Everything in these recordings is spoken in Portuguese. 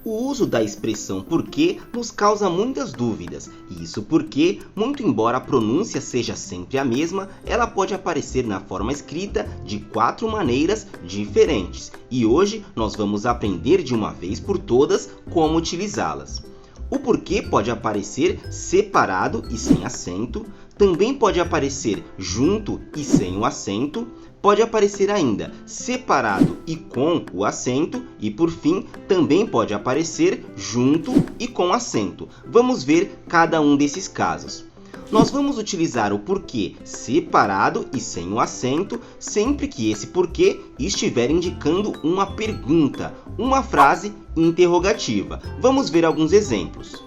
O uso da expressão porquê nos causa muitas dúvidas, e isso porque, muito embora a pronúncia seja sempre a mesma, ela pode aparecer na forma escrita de 4 maneiras diferentes, e hoje nós vamos aprender de uma vez por todas como utilizá-las. O porquê pode aparecer separado e sem acento, também pode aparecer junto e sem o acento, pode aparecer ainda separado e com o acento e, por fim, também pode aparecer junto e com acento. Vamos ver cada um desses casos. Nós vamos utilizar o porquê separado e sem o acento sempre que esse porquê estiver indicando uma pergunta, uma frase interrogativa. Vamos ver alguns exemplos.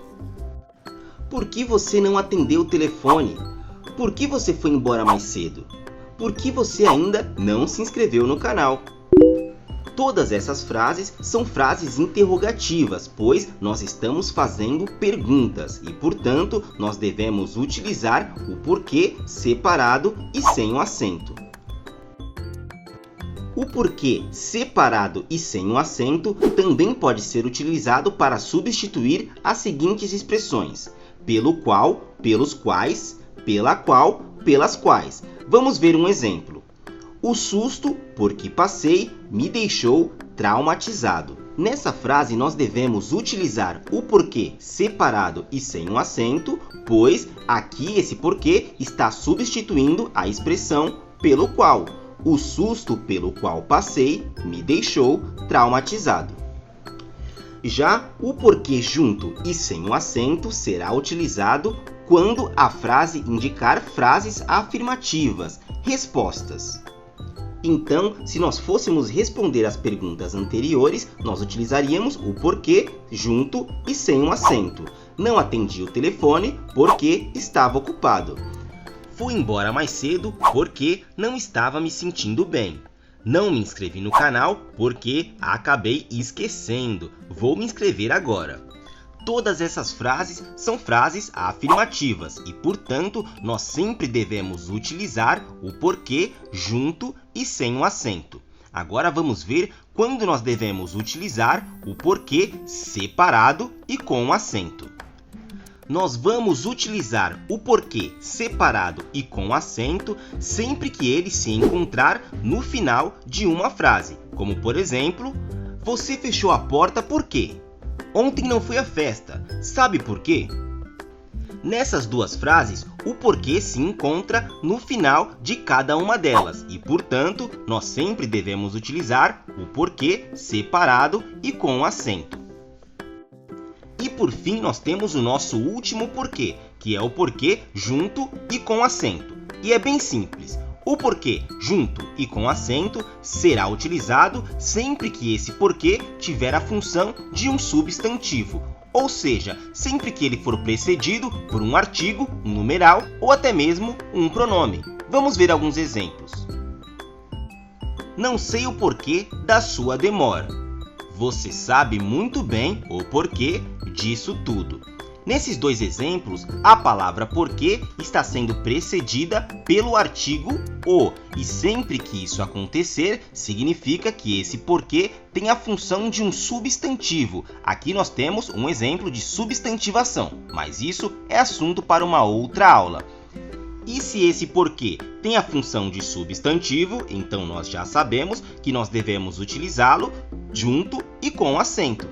Por que você não atendeu o telefone? Por que você foi embora mais cedo? Por que você ainda não se inscreveu no canal? Todas essas frases são frases interrogativas, pois nós estamos fazendo perguntas e, portanto, nós devemos utilizar o porquê separado e sem o acento. O porquê separado e sem o acento também pode ser utilizado para substituir as seguintes expressões: pelo qual, pelos quais, pela qual, pelas quais. Vamos ver um exemplo. O susto por que passei me deixou traumatizado. Nessa frase, nós devemos utilizar o porquê separado e sem um acento, pois aqui esse porquê está substituindo a expressão pelo qual. O susto pelo qual passei me deixou traumatizado. Já o porquê junto e sem um acento será utilizado quando a frase indicar frases afirmativas, respostas. Então, se nós fôssemos responder às perguntas anteriores, nós utilizaríamos o porquê junto e sem um acento. Não atendi o telefone porque estava ocupado. Fui embora mais cedo porque não estava me sentindo bem. Não me inscrevi no canal porque acabei esquecendo. Vou me inscrever agora. Todas essas frases são frases afirmativas e, portanto, nós sempre devemos utilizar o porquê junto e sem um acento. Agora vamos ver quando nós devemos utilizar o porquê separado e com um acento. Nós vamos utilizar o porquê separado e com acento sempre que ele se encontrar no final de uma frase, como por exemplo, você fechou a porta por quê? Ontem não fui à festa, sabe por quê? Nessas duas frases, o porquê se encontra no final de cada uma delas e, portanto, nós sempre devemos utilizar o porquê separado e com acento. E por fim, nós temos o nosso último porquê, que é o porquê junto e com acento. E é bem simples. O porquê junto e com acento será utilizado sempre que esse porquê tiver a função de um substantivo, ou seja, sempre que ele for precedido por um artigo, um numeral ou até mesmo um pronome. Vamos ver alguns exemplos. Não sei o porquê da sua demora. Você sabe muito bem o porquê disso tudo. Nesses dois exemplos, a palavra porquê está sendo precedida pelo artigo o, e sempre que isso acontecer, significa que esse porquê tem a função de um substantivo. Aqui nós temos um exemplo de substantivação, mas isso é assunto para uma outra aula. E se esse porquê tem a função de substantivo, então nós já sabemos que nós devemos utilizá-lo junto e com acento.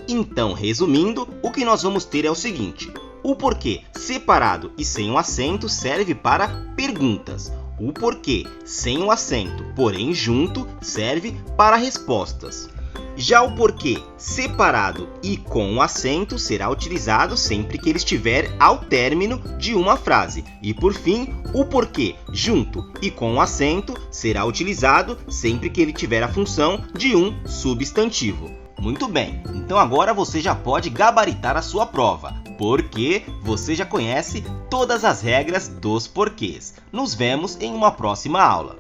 Então, resumindo, o que nós vamos ter é o seguinte: o porquê separado e sem o acento serve para perguntas. O porquê sem o acento, porém junto, serve para respostas. Já o porquê separado e com o acento será utilizado sempre que ele estiver ao término de uma frase. E por fim, o porquê junto e com o acento será utilizado sempre que ele tiver a função de um substantivo. Muito bem, então agora você já pode gabaritar a sua prova, porque você já conhece todas as regras dos porquês. Nos vemos em uma próxima aula.